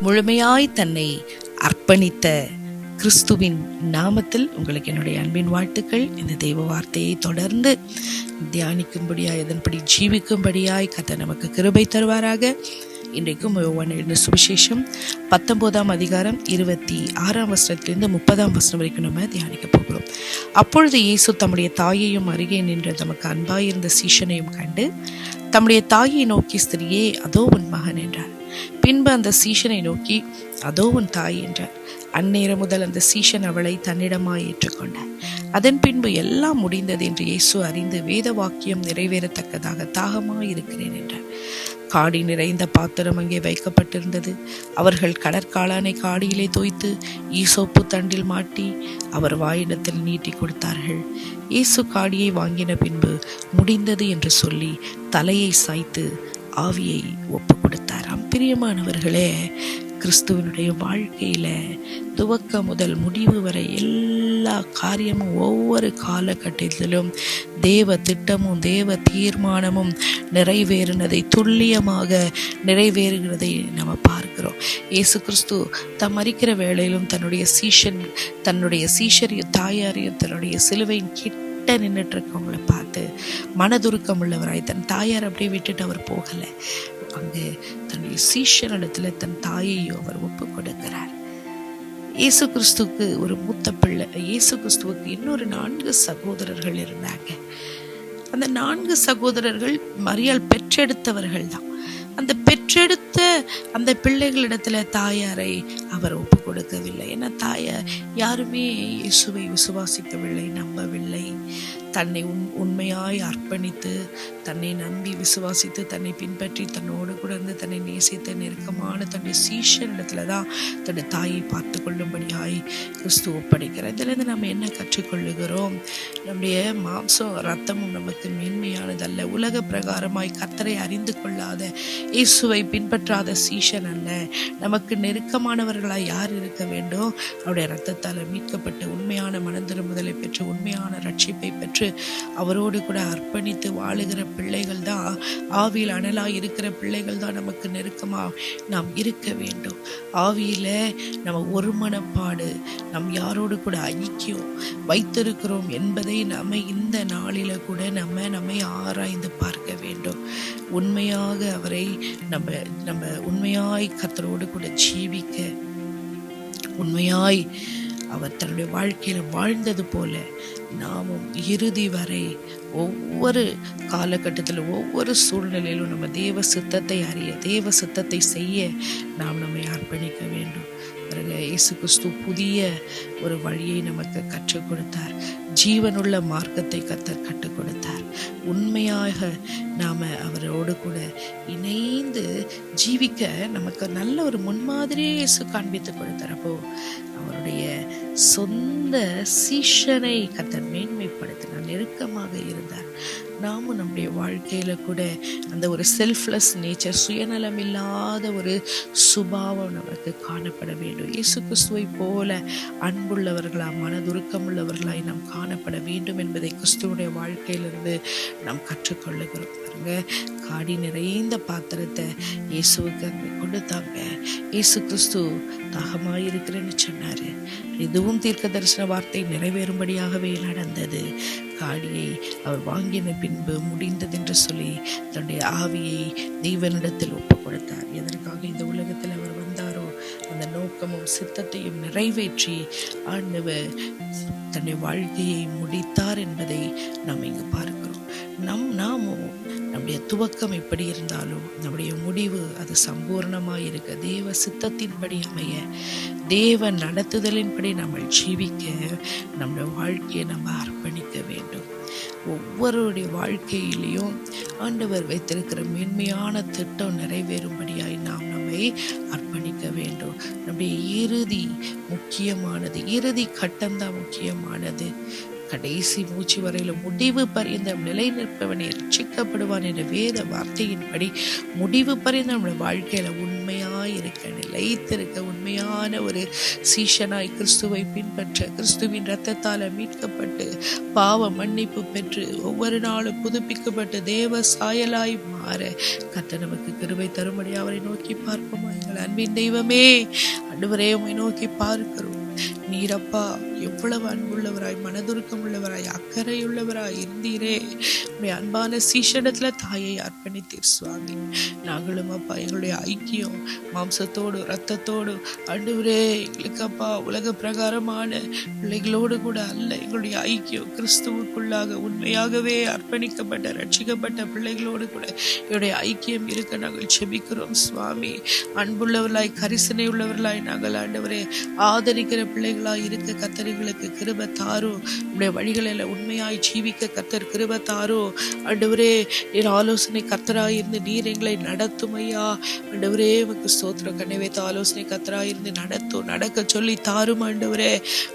முழுமையாய் தன்னை அர்ப்பணித்த கிறிஸ்துவின் நாமத்தில் உங்களுக்கு என்னுடைய அன்பின் வாழ்த்துக்கள். இந்த தெய்வ வார்த்தையை தொடர்ந்து தியானிக்கும்படியாய், அதன்படி ஜீவிக்கும்படியாய் கர்த்தர் நமக்கு கிருபை தருவாராக. இன்றைக்கும் யோவான் எழுதின சுவிசேஷம் 19ஆம் அதிகாரம் 26ஆம் வசனத்திலிருந்து 30ஆம் வசனம் வரைக்கும் நம்ம தியானிக்க போகிறோம். அப்பொழுது இயேசு தம்முடைய தாயையும் அருகே நின்ற தமக்கு அன்பாயிருந்த சீஷனையும் கண்டு தம்முடைய தாயை நோக்கி, ஸ்திரியே, அதோ உன் மகன் என்றார். பின்பு அந்த சீஷனை நோக்கி, அதோ உன் தாய் என்றார். அந்நேரம் முதல் அந்த சீஷன் அவளை தன்னிடமாய் ஏற்றுக்கொண்டார். அதன் பின்பு எல்லாம் முடிந்தது என்று இயேசு அறிந்து வேத வாக்கியம் நிறைவேறத்தக்கதாக தாகமாய் இருக்கிறேன் என்றார். காடி நிறைந்த பாத்திரம் அங்கே வைக்கப்பட்டிருந்தது. அவர்கள் கடற்காளானை காடியிலே தோய்த்து ஈசோப்பு தண்டில் மாட்டி அவர் வாயிடத்தில் நீட்டி கொடுத்தார்கள். இயேசு காடியை வாங்கின பின்பு முடிந்தது என்று சொல்லி தலையை சாய்த்து ஆவியை ஒப்பு கொடுத்தாராம். பிரியமானவர்களே, கிறிஸ்துவனுடைய வாழ்க்கையில துவக்க முதல் முடிவு வரை எல்லா காரியமும் ஒவ்வொரு காலகட்டத்திலும் தேவ திட்டமும் தேவ தீர்மானமும் நிறைவேறினதை, துல்லியமாக நிறைவேறுகிறதை நம்ம பார்க்கிறோம். இயேசு கிறிஸ்து தம் மரிக்கிற வேளையிலும் தன்னுடைய சீஷரையும் தாயாரையும் தன்னுடைய சிலுவையின் கிட்ட நின்றுட்டு இருக்கவங்களை பார்த்து மனதுருக்கம் உள்ளவராய் தன் தாயார் அப்படியே விட்டுட்டு அவர் போகல. அங்கு தன்னுடைய சீஷனிடத்துல தன் தாயையும் அவர் ஒப்பு கொடுக்கிறார். இயேசு கிறிஸ்துவுக்கு ஒரு மூத்த பிள்ளை. இயேசு கிறிஸ்துவுக்கு இன்னொரு 4 சகோதரர்கள் இருந்தாங்க. அந்த 4 சகோதரர்கள் மரியாள் பெற்றெடுத்தவர்கள் தான். அந்த பெற்றெடுத்த அந்த பிள்ளைகளிடத்துல தாயாரை அவர் ஒப்பு கொடுக்கவில்லை. ஏன்னா தாயார் யாருமே இயேசுவை விசுவாசிக்கவில்லை, நம்பவில்லை. தன்னை உண்மையாய் அர்ப்பணித்து, தன்னை நம்பி விசுவாசித்து, தன்னை பின்பற்றி, தன்னோடு கூட இருந்து தன்னை நேசித்த நெருக்கமான தன்னுடைய சீஷனிடத்துல தான் தன்னுடைய தாயை பார்த்து கொள்ளும்படியாய் கிறிஸ்து ஒப்படைக்கிறார். இதிலிருந்து நம்ம என்ன கற்றுக்கொள்ளுகிறோம்? நம்முடைய மாம்சம் ரத்தமும் நமக்கு மேன்மையானதல்ல. உலக பிரகாரமாய் கர்த்தரை அறிந்து கொள்ளாத, இயேசுவை பின்பற்றாத சீஷன் அல்ல. நமக்கு நெருக்கமானவர்களாய் யார் இருக்க வேண்டும்? அவருடைய ரத்தத்தால் மீட்கப்பட்டு உண்மையான மனந்திரும்புதலை பெற்று உண்மையான ரட்சிப்பை பெற்று அவரோடு கூட அர்ப்பணித்து வாழுகிற பிள்ளைகள் தான், ஆவியில் அனலாய் இருக்கிற பிள்ளைகள் தான் நமக்கு நெருக்கமா நாம் இருக்க வேண்டும். ஆவியில நம்ம ஒரு மனப்பாடு, நம் யாரோடு கூட ஐக்கியம் வைத்திருக்கிறோம் என்பதை நம்ம இந்த நாளில கூட நம்மை ஆராய்ந்து பார்க்க வேண்டும். உண்மையாக அவரை நம்ம உண்மையாய் கர்த்தரோடு கூட ஜீவிக்க, உண்மையாய் அவர் தன்னுடைய வாழ்க்கையில வாழ்ந்தது போல நாமும் இறுதி வரை ஒவ்வொரு காலகட்டத்திலும் ஒவ்வொரு சூழ்நிலையிலும் நம்ம தேவ சித்தத்தை அறிய, தேவ சித்தத்தை செய்ய நாம் நம்மை அர்ப்பணிக்க வேண்டும். இயேசு கிறிஸ்து புதிய ஒரு வழியை நமக்கு கற்றுக் கொடுத்தார். ஜீவனுள்ள மார்க்கத்தை கர்த்தர் கற்றுக் கொடுத்தார். உண்மையாக நாம அவரோடு கூட இணைந்து ஜீவிக்க நமக்கு நல்ல ஒரு முன்மாதிரியை இயேசு காண்பித்து கொடுத்தார். அப்போ அவருடைய சொந்த சீஷனை கர்த்தர் மேன்மைப்படுத்தினார், நெருக்கமாக இருந்தார். நாமும் நம்முடைய வாழ்க்கையில கூட அந்த ஒரு செல்ஃப்லெஸ் நேச்சர், சுயநலம் இல்லாத ஒரு சுபாவம் நமக்கு காணப்பட வேண்டும். இயேசு கிறிஸ்துவை போல அன்புள்ளவர்களாய், மனதுருக்கம் உள்ளவர்களாய் நாம் காணப்பட வேண்டும் என்பதை கிறிஸ்துவனுடைய வாழ்க்கையிலிருந்து நாம் கற்றுக்கொள்ளுகிறோம். பாருங்க, காடி நிறைந்த பாத்திரத்தை இயேசுவுக்கு அங்கே கொடுத்தாங்க. இயேசு கிறிஸ்து தாகமாயிருக்கிறேன்னு சொன்னாரு. இதுவும் தீர்க்க தரிசன வார்த்தை நிறைவேறும்படியாகவே நடந்தது. காடியை அவர் வாங்கின பின்பு முடிந்தது என்று சொல்லி தன்னுடைய ஆவியை தேவனிடத்தில் ஒப்பு கொடுத்தார். எதற்காக இந்த உலகத்தில் அவர் வந்தாரோ அந்த நோக்கமும் சித்தத்தையும் நிறைவேற்றி ஆண்டவர் தன்னுடைய வாழ்க்கையை முடித்தார் என்பதை நாம் இங்கு பார்க்கிறோம். நாமும் நம்முடைய துவக்கம் எப்படி இருந்தாலும் நம்முடைய முடிவு அது சம்பூர்ணமாக இருக்க, தேவ சித்தத்தின்படி அமைய, தேவ நடத்துதலின்படி நம்ம ஜீவிக்க நம்முடைய வாழ்க்கையை நம்ம அர்ப்பணிக்க வேண்டும். ஒவ்வொருடைய வாழ்க்கையிலையும் ஆண்டவர் வைத்திருக்கிற மேன்மையான திட்டம் நிறைவேறும்படியாய் நாம் நம்மை அர்ப்பணிக்க வேண்டும். நம்முடைய இறுதி முக்கியமானது, இறுதி கட்டம்தான் முக்கியமானது. கடைசி மூச்சு வரையில முடிவு பரியந்தம் நிலை நிற்பவனை ரட்சிக்கப்படுவான் என்ற வேத வார்த்தையின்படி முடிவு பரியந்தம் நம்முடைய வாழ்க்கையில உண்மையா உண்மையாய் இருக்க, நிலைத்திருக்க, உண்மையான ஒரு சீஷனாய் கிறிஸ்துவை பின்பற்ற, கிறிஸ்துவின் இரத்தத்தால் மீட்கப்பட்டு பாவ மன்னிப்பு பெற்று ஒவ்வொரு நாளும் புதுப்பிக்கப்பட்டு தேவ சாயலாய் மாற கர்த்தர் நமக்கு கிருபை தரும்படி அவரை நோக்கி பார்ப்போமா? எங்கள் அன்பின் தெய்வமே, ஆண்டவரே, உம்மை நோக்கி பார்க்கிறோம். நீரப்பா எவ்வளவு அன்புள்ளவராய், மனதுருக்கம் உள்ளவராய், அக்கறை உள்ளவராய் இருந்தீரே. உடைய அன்பான சீஷனிடத்துல தாயை அர்ப்பணித்தீர் சுவாமி. நாங்களும் அப்பா எங்களுடைய ஐக்கியம் மாம்சத்தோடு இரத்தத்தோடு ஆண்டவரே எங்களுக்கு அப்பா உலக பிரகாரமான பிள்ளைகளோடு கூட அல்ல. எங்களுடைய ஐக்கியம் கிறிஸ்துவுக்குள்ளாக உண்மையாகவே அர்ப்பணிக்கப்பட்ட ரட்சிக்கப்பட்ட பிள்ளைகளோடு கூட என்னுடைய ஐக்கியம் இருக்க நாங்கள் செபிக்கிறோம் சுவாமி. அன்புள்ளவர்களாய், கரிசனை உள்ளவர்களாய் நாங்கள் ஆண்டவரே ஆதரிக்கிற பிள்ளைகளாய் இருக்க கர்த்தர்களுக்கு கிருபை தாரும். உடைய வழிகளில் உண்மையாய் ஜீவிக்க கர்த்தர் கிருபை தாரும். ஆண்டவரே, நீர் ஆலோசனை கர்த்தராய் இருந்து நீர் எங்களை நடத்தும் ஐயா. ஆண்டவரே, உமக்கு ஸ்தோத்திரம். கண்ணை வைத்த ஆலோசனை கர்த்தராய் இருந்து நடக்க சொல்லி தாரும். ஆண்டவரே,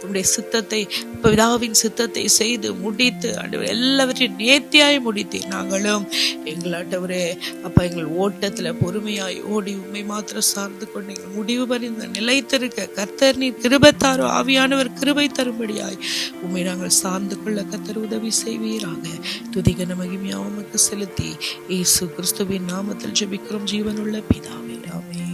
உடைய சித்தத்தை, பிதாவின் சித்தத்தை செய்து முடித்து ஆண்டவரே எல்லாவற்றையும் நேர்த்தியாய் முடித்து நாங்களும் எங்கள் ஆண்டவரே அப்பா எங்கள் ஓட்டத்துல பொறுமையாய் ஓடி உண்மை மாத்திரம் சார்ந்து கொண்டு எங்கள் முடிவு பறிந்த நிலைத்திருக்க கர்த்தர் நீர் கிருபை தாரும். ஆவியானவர் கிருபை தரும்படியாய் உம்மை நாங்கள் சார்ந்து கொள்ள கர்த்தர் உதவி செய்வீராக. துதிகன மகிமையா உமக்கு செலுத்தி இயேசு கிறிஸ்துவின் நாமத்தில் ஜெபிக்கிறோம் ஜீவனுள்ள பிதாவே, ஆமென்.